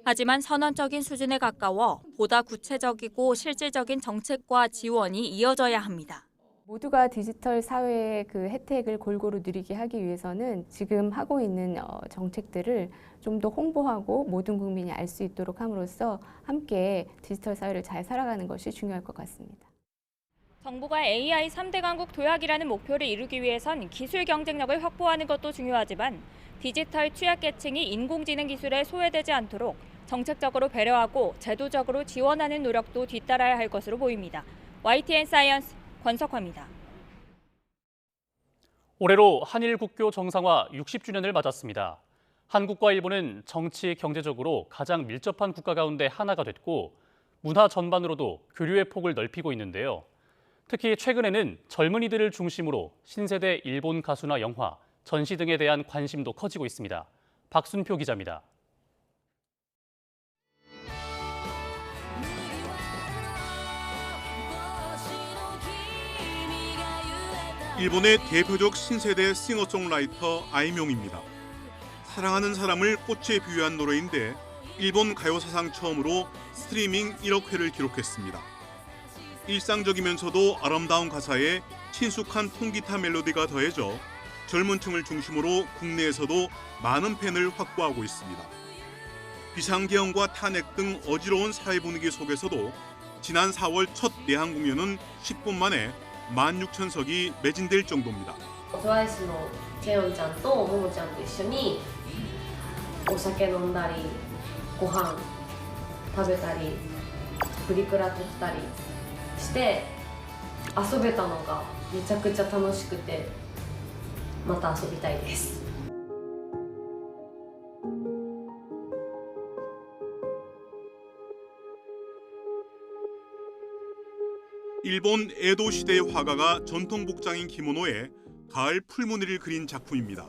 하지만 선언적인 수준에 가까워 보다 구체적이고 실질적인 정책과 지원이 이어져야 합니다. 모두가 디지털 사회의 그 혜택을 골고루 누리게 하기 위해서는 지금 하고 있는 정책들을 좀 더 홍보하고 모든 국민이 알 수 있도록 함으로써 함께 디지털 사회를 잘 살아가는 것이 중요할 것 같습니다. 정부가 AI 3대 강국 도약이라는 목표를 이루기 위해선 기술 경쟁력을 확보하는 것도 중요하지만 디지털 취약계층이 인공지능 기술에 소외되지 않도록 정책적으로 배려하고 제도적으로 지원하는 노력도 뒤따라야 할 것으로 보입니다. YTN 사이언스 권석화입니다. 올해로 한일 국교 정상화 60주년을 맞았습니다. 한국과 일본은 정치, 경제적으로 가장 밀접한 국가 가운데 하나가 됐고 문화 전반으로도 교류의 폭을 넓히고 있는데요. 특히 최근에는 젊은이들을 중심으로 신세대 일본 가수나 영화, 전시 등에 대한 관심도 커지고 있습니다. 박순표 기자입니다. 일본의 대표적 신세대 싱어송라이터 아이명입니다. 사랑하는 사람을 꽃에 비유한 노래인데 일본 가요 사상 처음으로 스트리밍 1억 회를 기록했습니다. 일상적이면서도 아름다운 가사에 친숙한 통기타 멜로디가 더해져 젊은 층을 중심으로 국내에서도 많은 팬을 확보하고 있습니다. 비상계엄과 탄핵 등 어지러운 사회 분위기 속에서도 지난 4월 첫 내한 공연은 10분 만에 16,000석이 매진될 정도입니다. 트와이스のケヨンちゃんとモモちゃんと一緒にお酒飲んだり、ご飯食べたり、プリクラ撮ったりして遊べたのがめちゃくちゃ楽しくてまた遊びたいです。일본 에도 시대의 화가가 전통 복장인 기모노에 가을 풀무늬를 그린 작품입니다.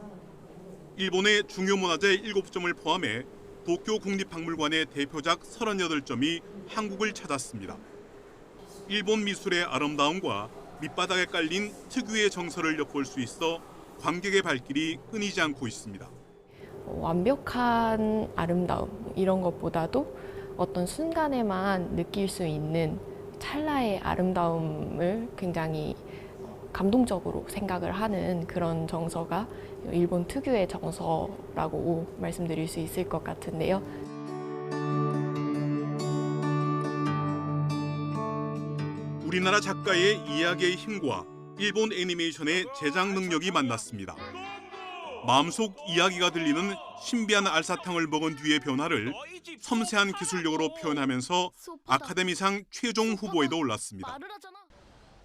일본의 중요 문화재 7점을 포함해 도쿄 국립박물관의 대표작 38점이 한국을 찾았습니다. 일본 미술의 아름다움과 밑바닥에 깔린 특유의 정서를 엿볼 수 있어 관객의 발길이 끊이지 않고 있습니다. 완벽한 아름다움 이런 것보다도 어떤 순간에만 느낄 수 있는 찰나의 아름다움을 굉장히 감동적으로 생각을 하는 그런 정서가 일본 특유의 정서라고 말씀드릴 수 있을 것 같은데요. 우리나라 작가의 이야기의 힘과 일본 애니메이션의 제작 능력이 만났습니다. 마음속 이야기가 들리는 신비한 알사탕을 먹은 뒤의 변화를 섬세한 기술력으로 표현하면서 아카데미상 최종 후보에도 올랐습니다.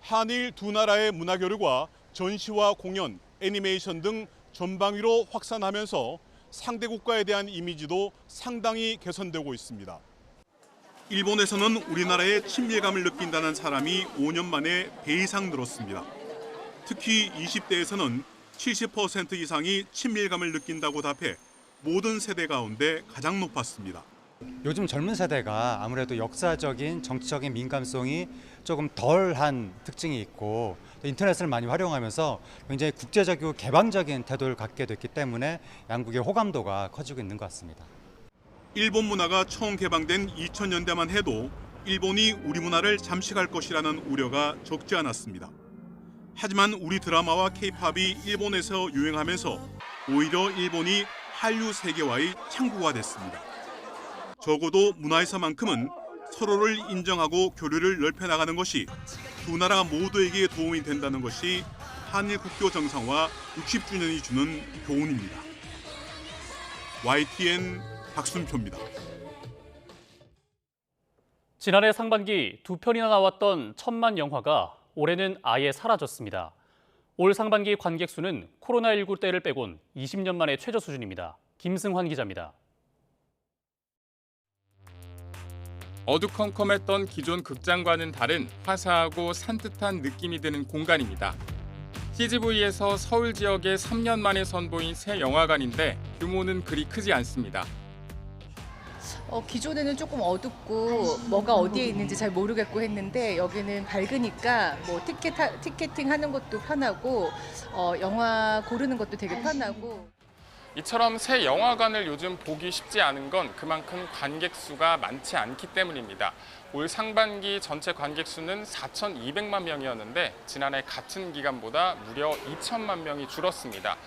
한일 두 나라의 문화 교류가 전시와 공연, 애니메이션 등 전방위로 확산하면서 상대 국가에 대한 이미지도 상당히 개선되고 있습니다. 일본에서는 우리나라의 친밀감을 느낀다는 사람이 5년 만에 배 이상 늘었습니다. 특히 20대에서는 70% 이상이 친밀감을 느낀다고 답해 모든 세대 가운데 가장 높았습니다. 요즘 젊은 세대가 아무래도 역사적인 정치적인 민감성이 조금 덜한 특징이 있고 인터넷을 많이 활용하면서 굉장히 국제적이고 개방적인 태도를 갖게 됐기 때문에 양국의 호감도가 커지고 있는 것 같습니다. 일본 문화가 처음 개방된 2000년대만 해도 일본이 우리 문화를 잠식할 것이라는 우려가 적지 않았습니다. 하지만 우리 드라마와 K-팝이 일본에서 유행하면서 오히려 일본이 한류 세계와의 창구가 됐습니다. 적어도 문화에서만큼은 서로를 인정하고 교류를 넓혀나가는 것이 두 나라 모두에게 도움이 된다는 것이 한일 국교 정상화 60주년이 주는 교훈입니다. YTN 박순표입니다. 지난해 상반기 2편이나 나왔던 천만 영화가 올해는 아예 사라졌습니다. 올 상반기 관객 수는 코로나19 때를 빼곤 20년 만에 최저 수준입니다. 김승환 기자입니다. 어두컴컴했던 기존 극장과는 다른 화사하고 산뜻한 느낌이 드는 공간입니다. CGV에서 서울 지역에 3년 만에 선보인 새 영화관인데 규모는 그리 크지 않습니다. 기존에는 조금 어둡고 뭐가 어디에 있는지 잘 모르겠고 했는데 여기는 밝으니까 뭐 티켓팅 하는 것도 편하고 영화 고르는 것도 되게 편하고. 이처럼 새 영화관을 요즘 보기 쉽지 않은 건 그만큼 관객 수가 많지 않기 때문입니다. 올 상반기 전체 관객 수는 4,200만 명이었는데 지난해 같은 기간보다 무려 2천만 명이 줄었습니다.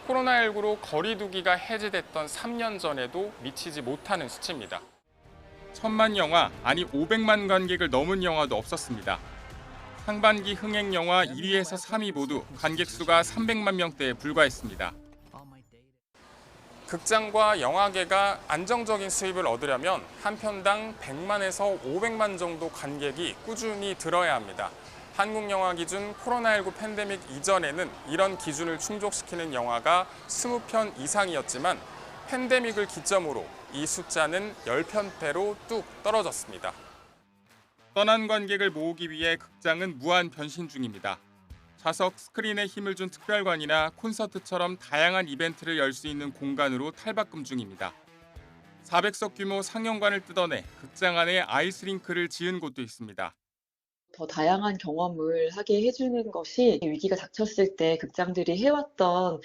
코로나19로 거리 두기가 해제됐던 3년 전에도 미치지 못하는 수치입니다. 1,000만 영화, 아니 500만 관객을 넘은 영화도 없었습니다. 상반기 흥행 영화 1위에서 3위 모두 관객 수가 300만 명대에 불과했습니다. 극장과 영화계가 안정적인 수입을 얻으려면 한 편당 100만에서 500만 정도 관객이 꾸준히 들어야 합니다. 한국 영화 기준 코로나19 팬데믹 이전에는 이런 기준을 충족시키는 영화가 20편 이상이었지만 팬데믹을 기점으로 이 숫자는 10편대로 뚝 떨어졌습니다. 떠난 관객을 모으기 위해 극장은 무한 변신 중입니다. 좌석 스크린에 힘을 준 특별관이나 콘서트처럼 다양한 이벤트를 열 수 있는 공간으로 탈바꿈 중입니다. 400석 규모 상영관을 뜯어내 극장 안에 아이스링크를 지은 곳도 있습니다. 더 다양한 경험을 하게 해주는 것이 위기가 닥쳤을 때 극장들이 해왔던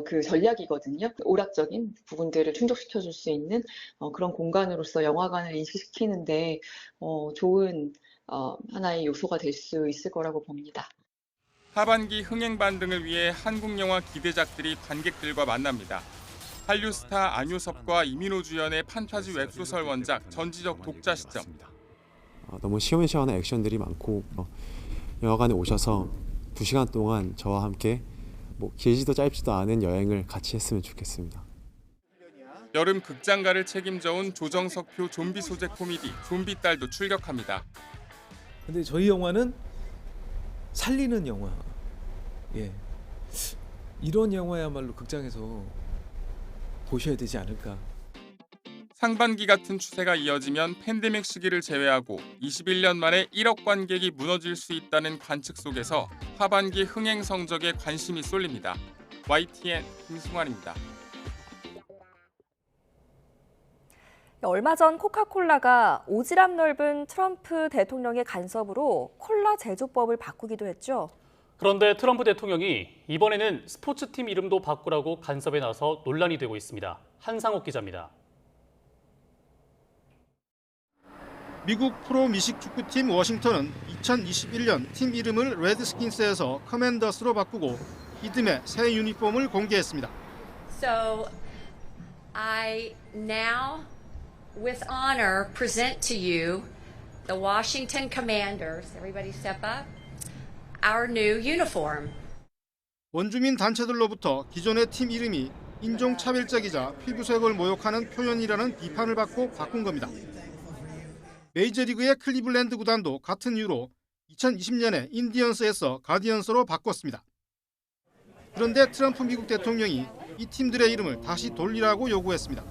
그 전략이거든요. 오락적인 부분들을 충족시켜줄 수 있는 그런 공간으로서 영화관을 인식시키는데 좋은 하나의 요소가 될 수 있을 거라고 봅니다. 하반기 흥행 반등을 위해 한국 영화 기대작들이 관객들과 만납니다. 한류 스타 안효섭과 이민호 주연의 판타지 웹소설 원작 전지적 독자 시점. 너무 시원시원한 액션들이 많고 영화관에 오셔서 2시간 동안 저와 함께 길지도 짧지도 않은 여행을 같이 했으면 좋겠습니다. 여름 극장가를 책임져온 조정석표 좀비 소재 코미디 좀비딸도 출격합니다. 근데 저희 영화는 살리는 영화. 이런 영화야말로 극장에서 보셔야 되지 않을까. 상반기 같은 추세가 이어지면 팬데믹 시기를 제외하고 21년 만에 1억 관객이 무너질 수 있다는 관측 속에서 하반기 흥행 성적에 관심이 쏠립니다. YTN 김승환입니다. 얼마 전 코카콜라가 오지랖 넓은 트럼프 대통령의 간섭으로 콜라 제조법을 바꾸기도 했죠. 그런데 트럼프 대통령이 이번에는 스포츠팀 이름도 바꾸라고 간섭에 나서 논란이 되고 있습니다. 한상옥 기자입니다. 미국 프로 미식 축구팀 워싱턴은 2021년 팀 이름을 레드스킨스에서 커맨더스로 바꾸고 이듬해 새 유니폼을 공개했습니다. So I now with honor present to you the Washington Commanders. Everybody step up. Our new uniform. 원주민 단체들로부터 기존의 팀 이름이 인종차별적이자 피부색을 모욕하는 표현이라는 비판을 받고 바꾼 겁니다. 메이저리그의 클리블랜드 구단도 같은 이유로 2020년에 인디언스에서 가디언스로 바꿨습니다. 그런데 트럼프 미국 대통령이 이 팀들의 이름을 다시 돌리라고 요구했습니다.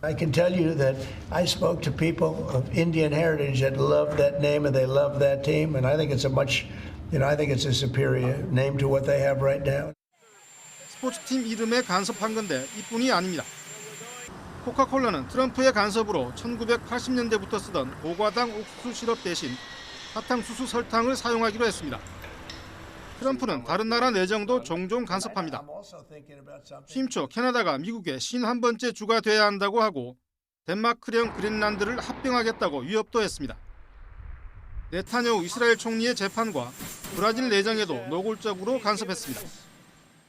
I can tell you that I spoke to people of Indian heritage that love that name and they love that team, and I think it's a superior name to what they have right now. 스포츠팀 이름에 간섭한 건데 이뿐이 아닙니다. 코카콜라는 트럼프의 간섭으로 1980년대부터 쓰던 고과당 옥수수 시럽 대신 사탕수수 설탕을 사용하기로 했습니다. 트럼프는 다른 나라 내정도 종종 간섭합니다. 취임 초 캐나다가 미국의 51번째 주가 돼야 한다고 하고 덴마크령 그린란드를 합병하겠다고 위협도 했습니다. 네타냐후 이스라엘 총리의 재판과 브라질 내정에도 노골적으로 간섭했습니다.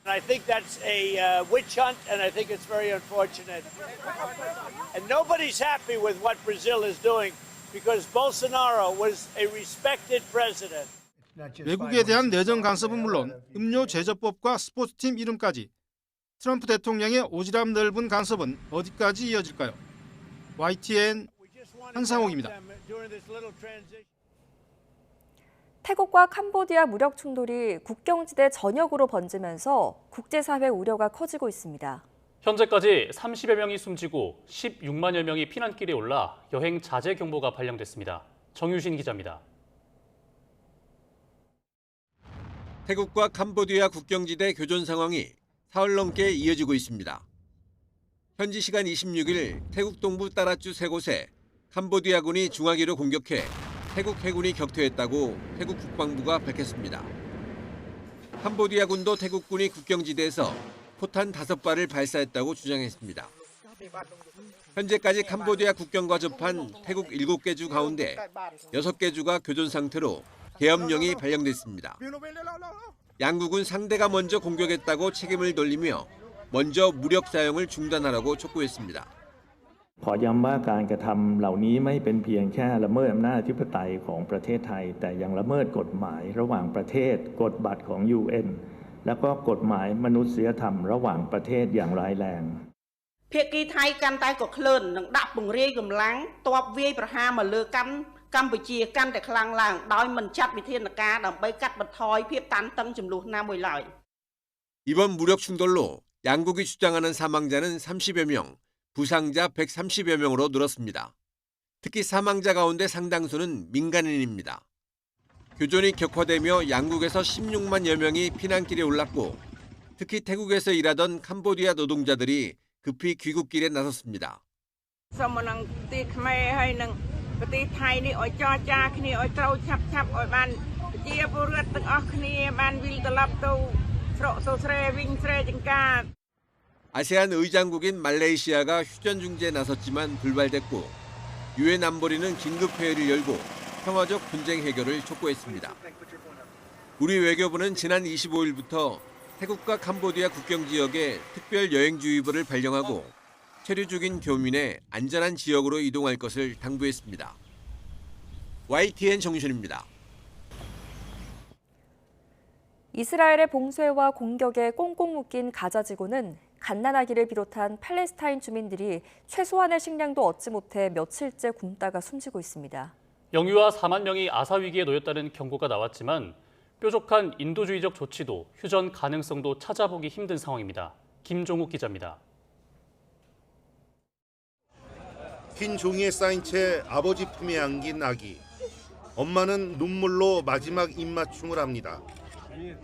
I think that's a witch hunt, and I think it's very unfortunate. And nobody's happy with what Brazil is doing because Bolsonaro was a respected president. 외국에 대한 내정 간섭은 물론 음료 제조법과 스포츠팀 이름까지 트럼프 대통령의 오지랖 넓은 간섭은 어디까지 이어질까요? YTN 한상옥입니다. 태국과 캄보디아 무력 충돌이 국경지대 전역으로 번지면서 국제사회 우려가 커지고 있습니다. 현재까지 30여 명이 숨지고 16만여 명이 피난길에 올라 여행 자제 경보가 발령됐습니다. 정유신 기자입니다. 태국과 캄보디아 국경지대 교전 상황이 사흘 넘게 이어지고 있습니다. 현지 시간 26일 태국 동부 따라주 세 곳에 캄보디아군이 중화기로 공격해 태국 해군이 격퇴했다고 태국 국방부가 밝혔습니다. 캄보디아군도 태국군이 국경지대에서 포탄 5발을 발사했다고 주장했습니다. 현재까지 캄보디아 국경과 접한 태국 7개 주 가운데 6개 주가 교전 상태로 계엄령이 발령됐습니다. 양국은 상대가 먼저 공격했다고 책임을 돌리며 먼저 무력 사용을 중단하라고 촉구했습니다. ขอย้ำว่าการกระทำเหล่านี้ไม่เป็นเพียงแค่ละเมิดอำนาจอธิปไตยของประเทศไทยแต่ยังละเมิดกฎหมายระหว่างประเทศกฎบัตรของ UN แล้วก็กฎหมายมนุษยธรรมระหว่างประเทศอย่างร้ายแรง ភាគីថៃកាន់តែកក្លឿននឹងដាក់ពង្រាយកម្លាំងទ័ពវាយប្រហារមកលើកម្ពុជាកាន់តែខ្លាំងឡើងដោយមិនចាត់វិធានការដើម្បីកាត់បន្ថយភាពតានតឹងចំនួនណាមួយឡើយ 이번 무력 충돌로 양국이 주장하는 사망자는 30여 명, 부상자 130여 명으로 늘었습니다. 특히 사망자 가운데 상당수는 민간인입니다. 교전이 격화되며 양국에서 16만여 명이 피난길에 올랐고 특히 태국에서 일하던 캄보디아 노동자들이 급히 귀국길에 나섰습니다. 아세안 의장국인 말레이시아가 휴전 중재에 나섰지만 불발됐고 유엔 안보리는 긴급 회의를 열고 평화적 분쟁 해결을 촉구했습니다. 우리 외교부는 지난 25일부터 태국과 캄보디아 국경 지역에 특별 여행주의보를 발령하고 체류 중인 교민의 안전한 지역으로 이동할 것을 당부했습니다. YTN 정유신입니다. 이스라엘의 봉쇄와 공격에 꽁꽁 묶인 가자 지구는 갓난아기를 비롯한 팔레스타인 주민들이 최소한의 식량도 얻지 못해 며칠째 굶다가 숨지고 있습니다. 영유아 4만 명이 아사 위기에 놓였다는 경고가 나왔지만 뾰족한 인도주의적 조치도 휴전 가능성도 찾아보기 힘든 상황입니다. 김종욱 기자입니다. 흰 종이에 쌓인 채 아버지 품에 안긴 아기. 엄마는 눈물로 마지막 입맞춤을 합니다.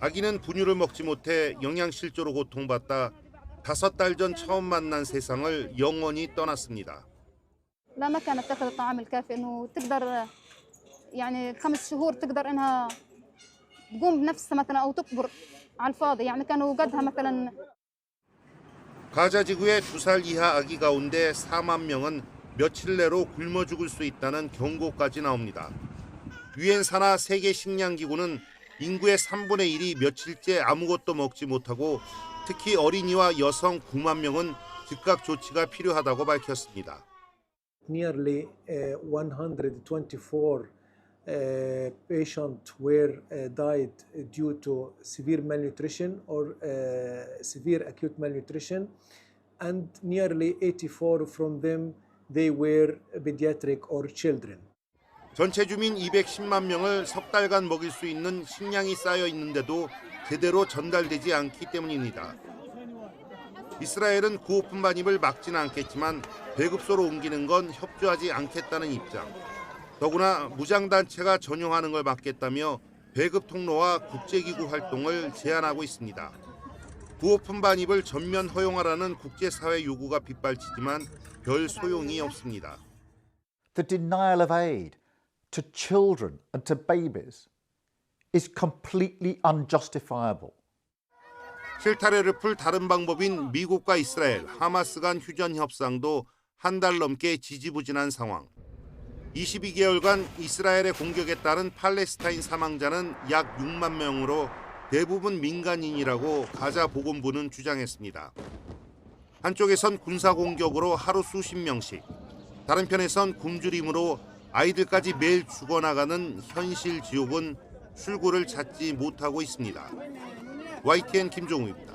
아기는 분유를 먹지 못해 영양실조로 고통받다 5달 전 처음 만난 세상을 영원히 떠났습니다. لا ما كانت تاخذ الطعام الكافي انه تقدر يعني 5 شهور تقدر انها تقوم بنفسها مثلا او تكبر على الفاضي يعني كانوا قدها مثلا 가자 지구의 2살 이하 아기 가운데 4만 명은 며칠 내로 굶어 죽을 수 있다는 경고까지 나옵니다. 유엔 산하 세계 식량 기구는 인구의 3분의 1이 며칠째 아무것도 먹지 못하고 특히 어린이와 여성 9만 명은 즉각 조치가 필요하다고 밝혔습니다. Nearly 124 patients were died due to severe malnutrition or severe acute malnutrition, and nearly 84 from them they were pediatric or children. 전체 주민 210만 명을 석 달간 먹일 수 있는 식량이 쌓여 있는데도 제대로 전달되지 않기 때문입니다. 이스라엘은 구호품 반입을 막지는 않겠지만 배급소로 옮기는 건 협조하지 않겠다는 입장. 더구나 무장단체가 전용하는 걸 막겠다며 배급 통로와 국제기구 활동을 제한하고 있습니다. 구호품 반입을 전면 허용하라는 국제사회 요구가 빗발치지만 별 소용이 없습니다. The denial of aid to children and to babies is completely unjustifiable. 실타래를 풀 다른 방법인 미국과 이스라엘, 하마스 간 휴전 협상도 한 달 넘게 지지부진한 상황. 22개월간 이스라엘의 공격에 따른 팔레스타인 사망자는 약 6만 명으로 대부분 민간인이라고 가자 보건부는 주장했습니다. 한쪽에선 군사 공격으로 하루 수십 명씩, 다른 편에선 굶주림으로 아이들까지 매일 죽어나가는 현실 지옥은 출구를 찾지 못하고 있습니다. YTN 김종우입니다.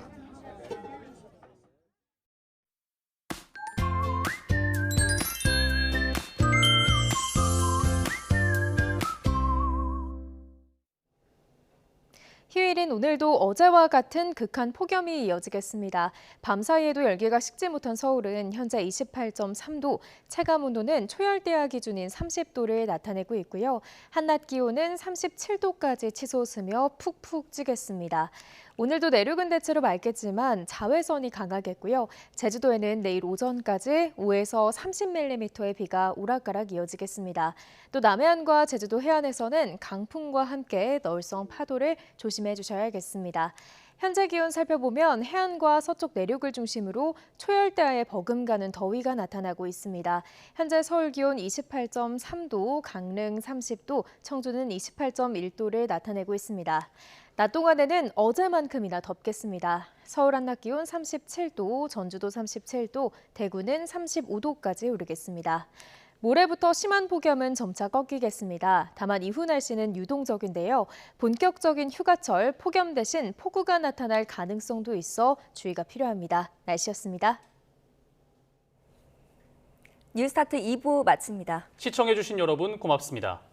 평일인 오늘도 어제와 같은 극한 폭염이 이어지겠습니다. 밤사이에도 열기가 식지 못한 서울은 현재 28.3도, 체감온도는 초열대야 기준인 30도를 나타내고 있고요. 한낮 기온은 37도까지 치솟으며 푹푹 찌겠습니다. 오늘도 내륙은 대체로 맑겠지만 자외선이 강하겠고요. 제주도에는 내일 오전까지 5에서 30mm의 비가 오락가락 이어지겠습니다. 또 남해안과 제주도 해안에서는 강풍과 함께 널성 파도를 조심해 주셔야겠습니다. 현재 기온 살펴보면 해안과 서쪽 내륙을 중심으로 초열대야에 버금가는 더위가 나타나고 있습니다. 현재 서울 기온 28.3도, 강릉 30도, 청주는 28.1도를 나타내고 있습니다. 낮 동안에는 어제만큼이나 덥겠습니다. 서울 한낮 기온 37도, 전주도 37도, 대구는 35도까지 오르겠습니다. 모레부터 심한 폭염은 점차 꺾이겠습니다. 다만 이후 날씨는 유동적인데요. 본격적인 휴가철 폭염 대신 폭우가 나타날 가능성도 있어 주의가 필요합니다. 날씨였습니다. 뉴스타트 2부 마칩니다. 시청해주신 여러분 고맙습니다.